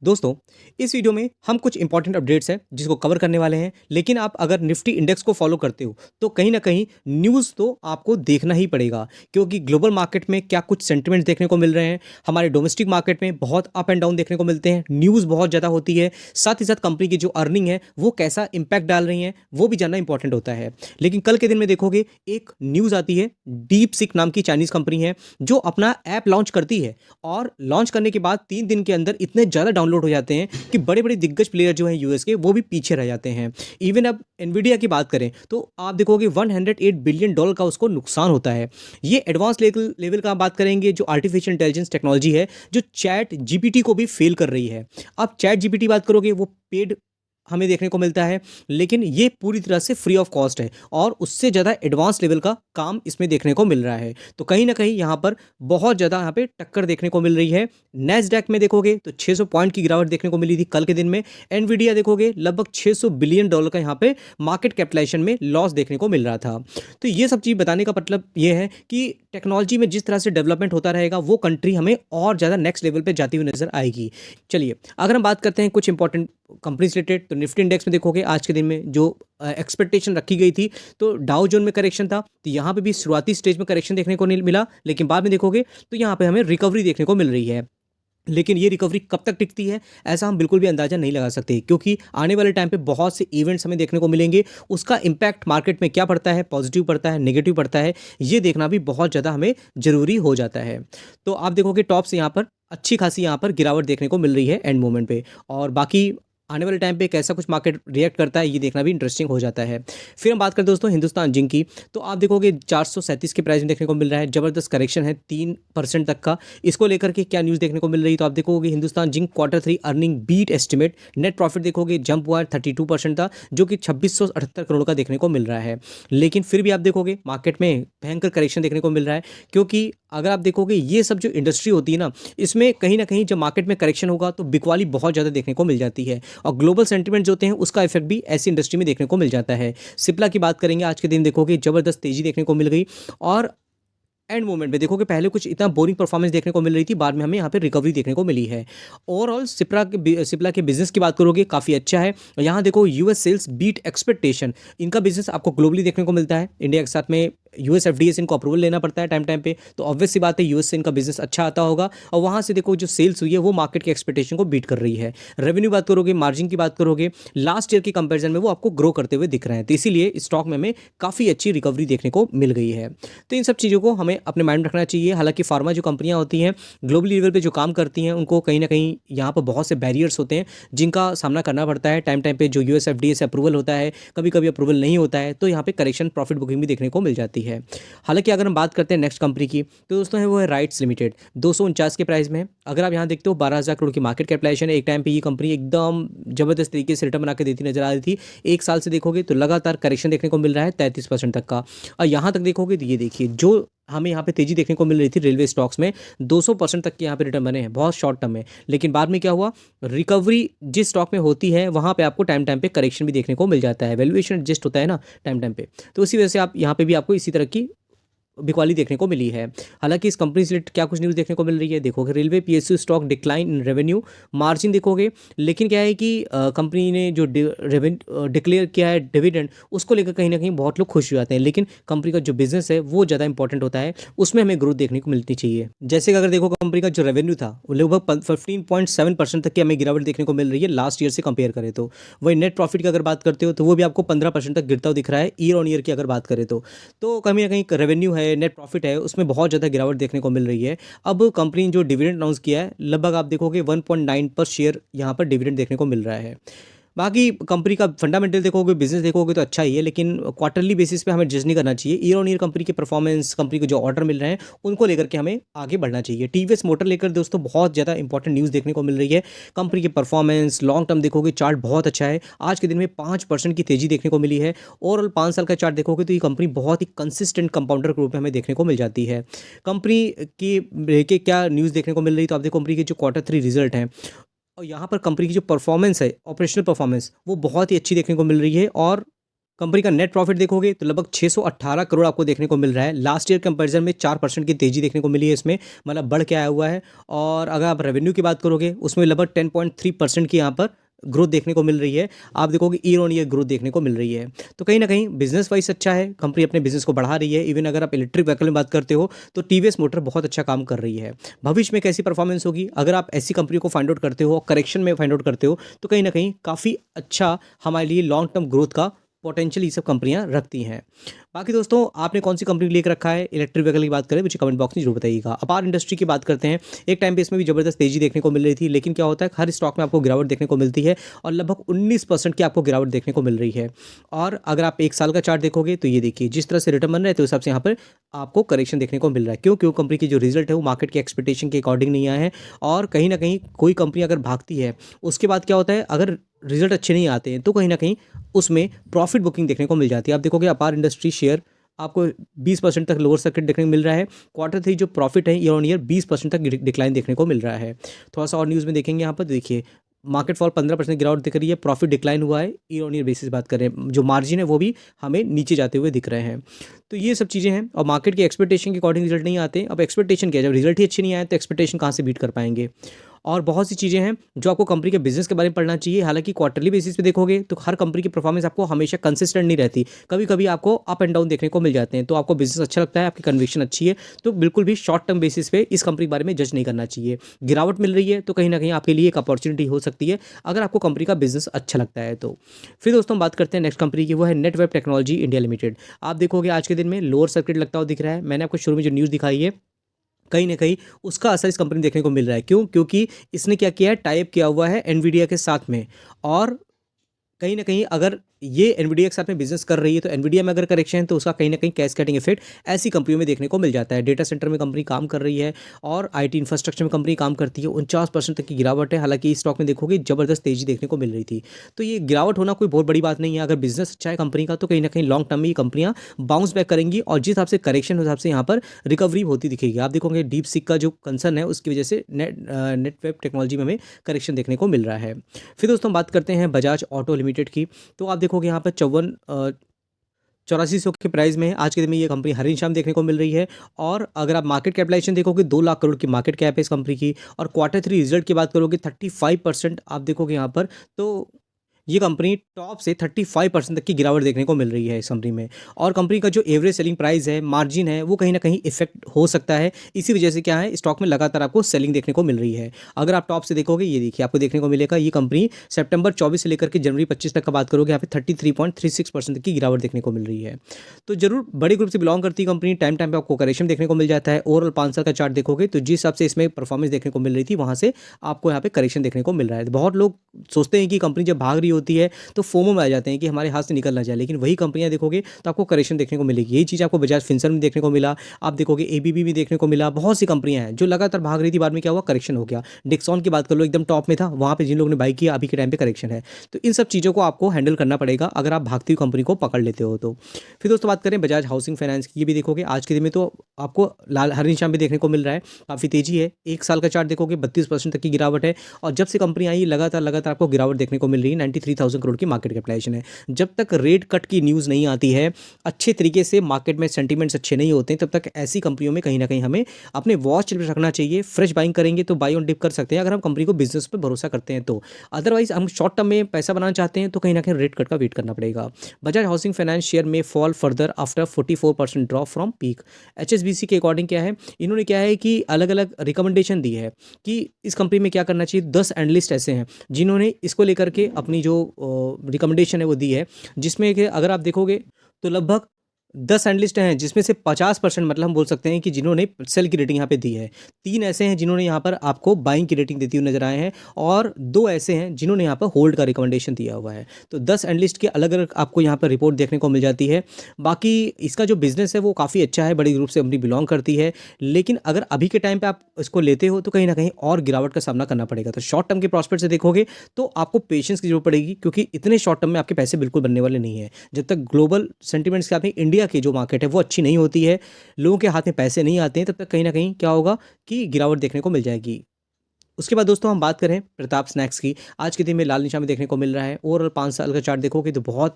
दोस्तों, इस वीडियो में हम कुछ इंपॉर्टेंट अपडेट्स हैं जिसको कवर करने वाले हैं। लेकिन आप अगर निफ्टी इंडेक्स को फॉलो करते हो तो कहीं ना कहीं न्यूज़ तो आपको देखना ही पड़ेगा, क्योंकि ग्लोबल मार्केट में क्या कुछ सेंटिमेंट्स देखने को मिल रहे हैं। हमारे डोमेस्टिक मार्केट में बहुत अप एंड डाउन देखने को मिलते हैं, न्यूज़ बहुत ज़्यादा होती है। साथ ही साथ कंपनी की जो अर्निंग है वो कैसा इंपैक्ट डाल रही है वो भी जानना इंपॉर्टेंट होता है। लेकिन कल के दिन में देखोगे एक न्यूज़ आती है, डीप सिक नाम की चाइनीज़ कंपनी है जो अपना ऐप लॉन्च करती है, और लॉन्च करने के बाद 3 दिन के अंदर इतने ज़्यादा डाउनलोड हो जाते हैं कि बड़े-बड़े दिग्गज प्लेयर जो हैं यूएस के, वो भी पीछे रह जाते हैं। इवन अब एनवीडिया की बात करें तो आप देखोगे $108 बिलियन का उसको नुकसान होता है। ये एडवांस लेवल लेवल का बात करेंगे जो आर्टिफिशियल इंटेलिजेंस टेक्नोलॉजी है, जो चैट जीपीटी को भी फेल कर रही है। अब चैट जीपीटी बात करोगे वो पेड हमें देखने को मिलता है, लेकिन ये पूरी तरह से फ्री ऑफ कॉस्ट है और उससे ज़्यादा एडवांस लेवल का काम इसमें देखने को मिल रहा है। तो कहीं ना कहीं यहाँ पर बहुत ज़्यादा यहाँ पे टक्कर देखने को मिल रही है। नैस्डैक में देखोगे तो 600 पॉइंट की गिरावट देखने को मिली थी कल के दिन में। एनवीडिया देखोगे लगभग $600 बिलियन का यहाँ पे मार्केट कैपिटलाइजेशन में लॉस देखने को मिल रहा था। तो ये सब चीज़ बताने का मतलब ये है कि टेक्नोलॉजी में जिस तरह से डेवलपमेंट होता रहेगा वो कंट्री हमें और ज़्यादा नेक्स्ट लेवल पर जाती हुई नजर आएगी। चलिए, अगर हम बात करते हैं कुछ इंपॉर्टेंट कंपनीज रिलेटेड, तो निफ्टी इंडेक्स में देखोगे आज के दिन में जो एक्सपेक्टेशन रखी गई थी, तो डाउ जोन में करेक्शन था, तो यहाँ पे भी शुरुआती स्टेज में करेक्शन देखने को नहीं मिला। लेकिन बाद में देखोगे तो यहाँ पे हमें रिकवरी देखने को मिल रही है। लेकिन ये रिकवरी कब तक टिकती है ऐसा हम बिल्कुल भी अंदाजा नहीं लगा सकते, क्योंकि आने वाले टाइम पे बहुत से इवेंट्स हमें देखने को मिलेंगे। उसका इम्पैक्ट मार्केट में क्या पड़ता है, पॉजिटिव पड़ता है, नेगेटिव पड़ता है, ये देखना भी बहुत ज़्यादा हमें ज़रूरी हो जाता है। तो आप देखोगे टॉप से यहाँ पर अच्छी खासी यहाँ पर गिरावट देखने को मिल रही है एंड मोमेंट पे, और बाकी आने वाले टाइम पे कैसा कुछ मार्केट रिएक्ट करता है ये देखना भी इंटरेस्टिंग हो जाता है। फिर हम बात करते हैं दोस्तों हिंदुस्तान जिंक की, तो आप देखोगे 437 के प्राइस में देखने को मिल रहा है। ज़बरदस्त करेक्शन है 3% तक का। इसको लेकर के क्या न्यूज़ देखने को मिल रही है, तो आप देखोगे Hindustan Zinc Q3 earning beat estimate. Net profit देखोगे जंप हुआ है 32% था, जो कि 2678 करोड़ का देखने को मिल रहा है। लेकिन फिर भी आप देखोगे मार्केट में भयंकर करेक्शन देखने को मिल रहा है, क्योंकि अगर आप देखोगे ये सब जो इंडस्ट्री होती है ना, इसमें कहीं ना कहीं जब मार्केट में करेक्शन होगा तो बिकवाली बहुत ज़्यादा देखने को मिल जाती है, और ग्लोबल सेंटीमेंट जो होते हैं उसका इफेक्ट भी ऐसी इंडस्ट्री में देखने को मिल जाता है। सिप्ला की बात करेंगे, आज के दिन देखोगे ज़बरदस्त तेजी देखने को मिल गई, और एंड मोमेंट में देखोगे पहले कुछ इतना बोरिंग परफॉर्मेंस देखने को मिल रही थी, बाद में हमें यहाँ पे रिकवरी देखने को मिली है। ओवरऑल सिप्ला के बिजनेस की बात करोगे काफ़ी अच्छा है। यहाँ देखो यूएस सेल्स बीट एक्सपेक्टेशन। इनका बिजनेस आपको ग्लोबली देखने को मिलता है, इंडिया के साथ में यूएस एफडीए से इनको अप्रूवल लेना पड़ता है टाइम टाइम पे, तो ऑब्वियस सी बात है यूएस से इनका बिजनेस अच्छा आता होगा, और वहाँ से देखो जो सेल्स हुई है वो मार्केट की एक्सपेक्टेशन को बीट कर रही है। रेवेन्यू बात करोगे, मार्जिन की बात करोगे, लास्ट ईयर के कंपेरिजन में वो आपको ग्रो करते हुए दिख रहे हैं, तो इसीलिए स्टॉक में हमें काफ़ी अच्छी रिकवरी देखने को मिल गई है। तो इन सब चीज़ों को हमें अपने माइंड में रखना चाहिए। हालांकि फार्मा जो कंपनियां होती हैं ग्लोबली लेवल पे जो काम करती हैं, उनको कहीं ना कहीं यहाँ पर बहुत से बैरियर्स होते हैं जिनका सामना करना पड़ता है टाइम टाइम पे। जो यूएस एफडीए से अप्रूवल होता है, कभी कभी अप्रूवल नहीं होता है, तो यहाँ पे करेक्शन प्रॉफिट बुकिंग भी देखने को मिल जाती है। हालांकि अगर हम बात करते हैं नेक्स्ट कंपनी की, तो दोस्तों है वो है राइट्स लिमिटेड, 249 के प्राइस में है। अगर आप यहाँ देखते हो 12,000 करोड़ की मार्केट कैपिटलाइजेशन है। एक टाइम पे ये कंपनी एकदम जबरदस्त तरीके से रिटर्न बना के देती नजर आ रही थी। एक साल से देखोगे तो लगातार करेक्शन देखने को मिल रहा है 33% तक का, और यहाँ तक देखोगे तो ये देखिए जो हमें यहाँ पे तेजी देखने को मिल रही थी रेलवे स्टॉक्स में, 200% तक के यहाँ पे रिटर्न बने हैं बहुत शॉर्ट टर्म में। लेकिन बाद में क्या हुआ, रिकवरी जिस स्टॉक में होती है वहाँ पे आपको टाइम टाइम पे करेक्शन भी देखने को मिल जाता है, वैल्यूएशन एडजस्ट होता है ना टाइम टाइम पे, तो उसी वजह से आप यहाँ पे भी आपको इसी तरह की बिकवाली देखने को मिली है। हालांकि इस कंपनी से क्या कुछ न्यूज़ देखने को मिल रही है, देखोगे railway PSU stock decline in revenue, margin देखोगे। लेकिन क्या है कि कंपनी ने जो डिक्लेयर किया है डिविडेंड, उसको लेकर कहीं ना कहीं बहुत लोग खुश हो जाते हैं, लेकिन कंपनी का जो बिजनेस है वो ज़्यादा इंपॉर्टेंट होता है, उसमें हमें ग्रोथ देखने को मिलनी चाहिए। जैसे कि अगर देखो कंपनी का जो रेवेन्यू था वो लगभग 15.7% तक की हमें गिरावट देखने को मिल रही है लास्ट ईयर से कंपेयर करें तो। वही नेट प्रॉफिट की अगर बात करते हो तो वो भी आपको 15% तक गिरता हुआ दिख रहा है ईयर ऑन ईयर की अगर बात करें तो कहीं ना कहीं रेवेन्यू है, नेट प्रॉफिट है, उसमें बहुत ज़्यादा गिरावट देखने को मिल रही है। अब कंपनी ने जो डिविडेंड अनाउंस किया है, लगभग आप देखोगे 1.9 पर शेयर यहाँ पर डिविडेंड देखने को मिल रहा है। बाकी कंपनी का फंडामेंटल देखोगे, बिजनेस देखोगे तो अच्छा ही है, लेकिन क्वार्टरली बेसिस पे हमें जज नहीं करना चाहिए। ईयर ऑन ईयर कंपनी के परफॉर्मेंस, कंपनी को जो ऑर्डर मिल रहे हैं उनको लेकर के हमें आगे बढ़ना चाहिए। टीवीएस मोटर लेकर दोस्तों बहुत ज़्यादा इंपॉर्टेंट न्यूज़ देखने को मिल रही है। कंपनी की परफॉर्मेंस लॉन्ग टर्म देखोगे चार्ट बहुत अच्छा है, आज के दिन में 5% की तेजी देखने को मिली है। ओवरऑल 5 साल का चार्ट देखोगे तो ये कंपनी बहुत ही कंसिस्टेंट कंपाउंडर के रूप में हमें देखने को मिल जाती है। कंपनी की क्या न्यूज़ देखने को मिल रही है, तो आप देखो कंपनी के जो Q3 रिजल्ट हैं, और यहाँ पर कंपनी की जो परफॉर्मेंस है, ऑपरेशनल परफॉर्मेंस, वो बहुत ही अच्छी देखने को मिल रही है, और कंपनी का नेट प्रॉफिट देखोगे तो लगभग 618 करोड़ आपको देखने को मिल रहा है। लास्ट ईयर कंपैरिजन में 4% की तेजी देखने को मिली है इसमें, मतलब बढ़ के आया हुआ है। और अगर आप रेवेन्यू की बात करोगे उसमें लगभग 10.3% की यहाँ पर ग्रोथ देखने को मिल रही है। आप देखोगे ईयर ऑन ईयर ग्रोथ देखने को मिल रही है। तो कहीं ना कहीं बिजनेस वाइज अच्छा है, कंपनी अपने बिजनेस को बढ़ा रही है। इवन अगर आप इलेक्ट्रिक व्हीकल में बात करते हो तो टीवीएस मोटर बहुत अच्छा काम कर रही है। भविष्य में कैसी परफॉर्मेंस होगी, अगर आप ऐसी कंपनी को फाइंड आउट करते हो, करेक्शन में फाइंड आउट करते हो, तो कहीं ना कहीं काफ़ी अच्छा हमारे लिए लॉन्ग टर्म ग्रोथ का पोटेंशियल ये सब कंपनियां रखती हैं। बाकी दोस्तों आपने कौन सी कंपनी लेकर रखा है इलेक्ट्रिक व्हीकल की बात करें, मुझे कमेंट बॉक्स में जरूर बताइएगा। अपार इंडस्ट्री की बात करते हैं, एक टाइम पे इसमें भी जबरदस्त तेजी देखने को मिल रही थी, लेकिन क्या होता है हर स्टॉक में आपको गिरावट देखने को मिलती है और लगभग 19% की आपको गिरावट देखने को मिल रही है। और अगर आप एक साल का चार्ट देखोगे तो ये देखिए जिस तरह से रिटर्न बन रहे हैं तो उस हिसाब से यहाँ पर आपको करेक्शन देखने को मिल रहा है। क्यों कंपनी की जो रिजल्ट है वो मार्केट के एक्सपेक्टेशन के अकॉर्डिंग नहीं आए हैं। और कहीं ना कहीं कोई कंपनी अगर भागती है उसके बाद क्या होता है, अगर रिजल्ट अच्छे नहीं आते हैं तो कहीं ना कहीं उसमें प्रॉफिट बुकिंग देखने को मिल जाती है। आप देखोगे अपार इंडस्ट्री शेयर आपको 20% तक लोअर सर्किट देखने को मिल रहा है। Q3 जो प्रॉफिट है ईयर ऑन ईयर 20% तक डिक्लाइन देखने को मिल रहा है। थोड़ा सा और न्यूज़ में देखेंगे यहाँ पर देखिए मार्केट फॉल 15% गिरावट दिख रही है, प्रॉफिट डिक्लाइन हुआ है, ईयर ऑन ईयर बेसिस बात कर रहे हैं, जो मार्जिन है वो भी हमें नीचे जाते हुए दिख रहे हैं। तो ये सब चीज़ें हैं और मार्केट के एक्सपेक्टेशन के अकॉर्डिंग रिजल्ट नहीं आते। अब एक्सपेक्टेशन क्या है, जब रिजल्ट ही अच्छे नहीं आए तो एक्सपेक्टेशन कहाँ से बीट कर पाएंगे। और बहुत सी चीज़ें हैं जो आपको कंपनी के बिजनेस के बारे में पढ़ना चाहिए। हालांकि क्वार्टरली बेसिस पे देखोगे तो हर कंपनी की परफॉर्मेंस आपको हमेशा कंसिस्टेंट नहीं रहती, कभी कभी आपको अप एंड डाउन देखने को मिल जाते हैं। तो आपको बिजनेस अच्छा लगता है, आपकी कन्विक्शन अच्छी है, तो बिल्कुल भी शॉर्ट टर्म बेसिस पे इस कंपनी के बारे में जज नहीं करना चाहिए। गिरावट मिल रही है तो कहीं ना कहीं आपके लिए एक अपॉर्चुनिटी हो सकती है अगर आपको कंपनी का बिजनेस अच्छा लगता है तो। फिर दोस्तों बात करते हैं नेक्स्ट कंपनी की, वो है नेटवेब टेक्नोलॉजी इंडिया लिमिटेड। आप देखोगे आज के दिन में लोअर सर्किट लगता हुआ दिख रहा है। मैंने आपको शुरू में जो न्यूज़ दिखाई है कहीं ना कहीं उसका असर इस कंपनी देखने को मिल रहा है। क्योंकि इसने क्या किया है, टाइप किया हुआ है एनवीडिया के साथ में। और कहीं ना कहीं अगर ये एनवीडिया के साथ में बिजनेस कर रही है तो एनवीडिया में अगर करेक्शन है तो उसका कहीं ना कहीं कैस्केडिंग इफेक्ट ऐसी कंपनियों में देखने को मिल जाता है। डेटा सेंटर में कंपनी काम कर रही है और आईटी इंफ्रास्ट्रक्चर में कंपनी काम करती है। 49% तक की गिरावट है, हालांकि इस स्टॉक में देखोगे जबरदस्त तेजी देखने को मिल रही थी। तो ये गिरावट होना कोई बहुत बड़ी बात नहीं है। अगर बिजनेस अच्छा है कंपनी का तो कहीं ना कहीं लॉन्ग टर्म में ये कंपनियां बाउंस बैक करेंगी और जिस हिसाब से करेक्शन उस हिसाब से यहाँ पर रिकवरी होती दिखेगी। आप देखोगे डीप सीक का जो कंसर्न है उसकी वजह से नेटवेब टेक्नोलॉजी में हमें करेक्शन देखने को मिल रहा है। फिर दोस्तों बात करते हैं बजाज ऑटो लिमिटेड की। तो आप देखोगे यहाँ पर 8400 के प्राइस में आज के दिन में ये कंपनी हरी निशान देखने को मिल रही है। और अगर आप मार्केट कैपिटलाइजेशन देखोगे 2 लाख करोड़ की मार्केट कैप है इस कंपनी की। और Q3 रिजल्ट की बात करोगे 35% आप देखोगे यहाँ पर, तो ये कंपनी टॉप से 35% तक की गिरावट देखने को मिल रही है इस कंपनी में। और कंपनी का जो एवरेज सेलिंग प्राइस है, मार्जिन है, वो कहीं ना कहीं इफेक्ट हो सकता है। इसी वजह से क्या है, स्टॉक में लगातार आपको सेलिंग देखने को मिल रही है। अगर आप टॉप से देखोगे ये देखिए आपको देखने को मिलेगा ये कंपनी सितंबर 24 से लेकर के जनवरी 25 तक का बात करोगे यहाँ पे 33.36% तक की गिरावट देखने को मिल रही है। तो जरूर बड़े ग्रुप से बिलोंग करती है कंपनी। टाइम टाइम पे आपको करेक्शन देखने को मिल जाता है। ओवरऑल 5 साल का चार्ट देखोगे तो जिस हिसाब से इसमें परफॉर्मेंस देखने को मिल रही थी वहाँ से आपको यहाँ पे करेक्शन देखने को मिल रहा है। बहुत लोग सोचते हैं कि कंपनी जब भाग रही होती है तो फोमो में आ जाते हैं कि हमारे हाथ से निकल ना जाए, लेकिन वही कंपनियां देखोगे तो आपको करेक्शन देखने को मिलेगी। यही चीज़ आपको बजाज फिनसर्व में देखने को मिला, आप देखोगे एबीबी में देखने को मिला। बहुत सी कंपनियां हैं जो लगातार भाग रही थी, बाद में क्या हुआ, करेक्शन हो गया। डिक्सॉन की बात कर लो, एकदम टॉप में था, वहाँ पे जिन लोगों ने बाई किया अभी के टाइम पे करेक्शन है। तो इन सब चीज़ों को आपको हैंडल करना पड़ेगा अगर आप भागती हुई कंपनी को पकड़ लेते हो तो। फिर दोस्तों बात करें बजाज हाउसिंग फाइनेंस की, ये भी देखोगे आज के दिन में तो आपको लाल हरी निशान भी देखने को मिल रहा है, काफ़ी तेजी है। एक साल का चार्ट देखोगे 32% तक की गिरावट है। और जब से कंपनी आई लगातार आपको गिरावट देखने को मिल रही है। 93,000 करोड़ की मार्केट कैपिटलाइजेशन है। जब तक रेट कट की न्यूज़ नहीं आती है, अच्छे तरीके से मार्केट में सेंटीमेंट्स अच्छे नहीं होते हैं, तब तक ऐसी कंपनियों में कहीं ना कहीं हमें अपने वॉच पे रखना चाहिए। फ्रेश बाइंग करेंगे तो बाई ऑन डिप कर सकते हैं अगर हम कंपनी को बिजनेस पर भरोसा करते हैं तो। अदरवाइज हम शॉर्ट टर्म में पैसा बनाना चाहते हैं तो कहीं ना कहीं रेट कट का वेट करना पड़ेगा। बजाज हाउसिंग फाइनेंस शेयर में fall further after 44% drop from peak. HSBC के अकॉर्डिंग क्या है, इन्होंने क्या है कि अलग अलग रिकमेंडेशन दी है कि इस कंपनी में क्या करना चाहिए। 10 एनालिस्ट ऐसे हैं जिन्होंने इसको लेकर के अपनी जो रिकमेंडेशन है वो दी है, जिसमें कि अगर आप देखोगे तो लगभग 10 एनालिस्ट हैं जिसमें से 50% मतलब हम बोल सकते हैं कि जिन्होंने सेल की रेटिंग यहाँ पे दी है। 3 ऐसे हैं जिन्होंने यहाँ पर आपको बाइंग की रेटिंग देती हुई नजर आए हैं और 2 ऐसे हैं जिन्होंने यहाँ पर होल्ड का रिकमेंडेशन दिया हुआ है। तो 10 एनालिस्ट के अलग अलग आपको यहाँ पर रिपोर्ट देखने को मिल जाती है। बाकी इसका जो बिजनेस है वो काफ़ी अच्छा है, बड़ी ग्रुप से कंपनी बिलोंग करती है। लेकिन अगर अभी के टाइम पर आप इसको लेते हो तो कहीं ना कहीं और गिरावट का सामना करना पड़ेगा। तो शॉर्ट टर्म के प्रॉस्पेक्ट से देखोगे तो आपको पेशेंस की जरूरत पड़ेगी, क्योंकि इतने शॉर्ट टर्म में आपके पैसे बिल्कुल बनने वाले नहीं है। जब तक ग्लोबल सेंटीमेंट्स के साथ में इंडिया की जो मार्केट है वो अच्छी नहीं होती है, लोगों के हाथ में पैसे नहीं आते हैं, तब तक कहीं ना कहीं क्या होगा कि गिरावट देखने को मिल जाएगी। उसके बाद दोस्तों हम बात करें प्रताप स्नैक्स की, आज के दिन में लाल निशान में देखने को मिल रहा है। ओवरऑल 5 साल का चार्ट देखोगे तो बहुत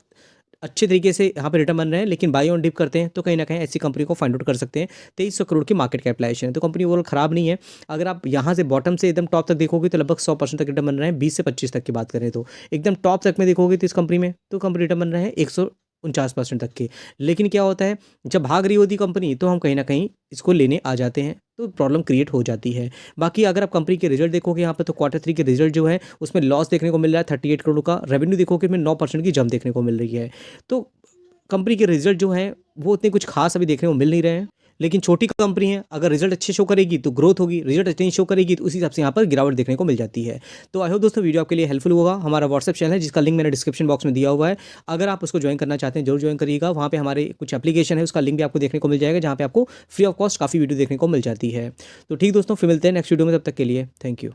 अच्छे तरीके से यहाँ पे रिटर्न बन रहे हैं, लेकिन बाई ऑन डिप करते हैं तो कहीं ना कहीं ऐसी कंपनी को फाइंड आउट कर सकते हैं। 2300 करोड़ की मार्केट कैपिटलाइजेशन है, तो कंपनी ओवरऑल खराब नहीं है। अगर आप यहाँ से बॉटम से एकदम टॉप तक देखोगे तो लगभग 100% तक रिटर्न बन रहे हैं। 20 से 25 तक की बात करें तो एकदम टॉप तक में देखोगे तो इस कंपनी में तो कंपनी रिटर्न बन रहे हैं 149% तक के। लेकिन क्या होता है, जब भाग रही होती कंपनी तो हम कहीं ना कहीं इसको लेने आ जाते हैं, तो प्रॉब्लम क्रिएट हो जाती है। बाकी अगर आप कंपनी के रिजल्ट देखोगे यहाँ पे तो Q3 के रिजल्ट जो है उसमें लॉस देखने को मिल रहा है 38 करोड़ का। रेवेन्यू देखोगे में 9% की जंप देखने को मिल रही है। तो कंपनी के रिजल्ट जो हैं वो उतने कुछ खास अभी देखने को मिल नहीं रहे हैं। लेकिन छोटी कंपनी है, अगर रिजल्ट अच्छे शो करेगी तो ग्रोथ होगी, रिजल्ट अच्छे नहीं शो करेगी तो उसी हिसाब से यहाँ पर गिरावट देखने को मिल जाती है। तो आई होप दोस्तों वीडियो आपके लिए हेल्पफुल होगा। हमारा व्हाट्सएप चैनल है जिसका लिंक मैंने डिस्क्रिप्शन बॉक्स में दिया हुआ है, अगर आप उसको ज्वाइन करना चाहते हैं जरूर ज्वाइन करिएगा। वहाँ पे हमारे कुछ एप्लीकेशन है, उसका लिंक भी आपको देखने को मिल जाएगा, जहाँ पे आपको फ्री ऑफ कॉस्ट काफ़ी वीडियो देखने को मिल जाती है। तो ठीक दोस्तों, फिर मिलते हैं नेक्स्ट वीडियो में, तब तक के लिए थैंक यू।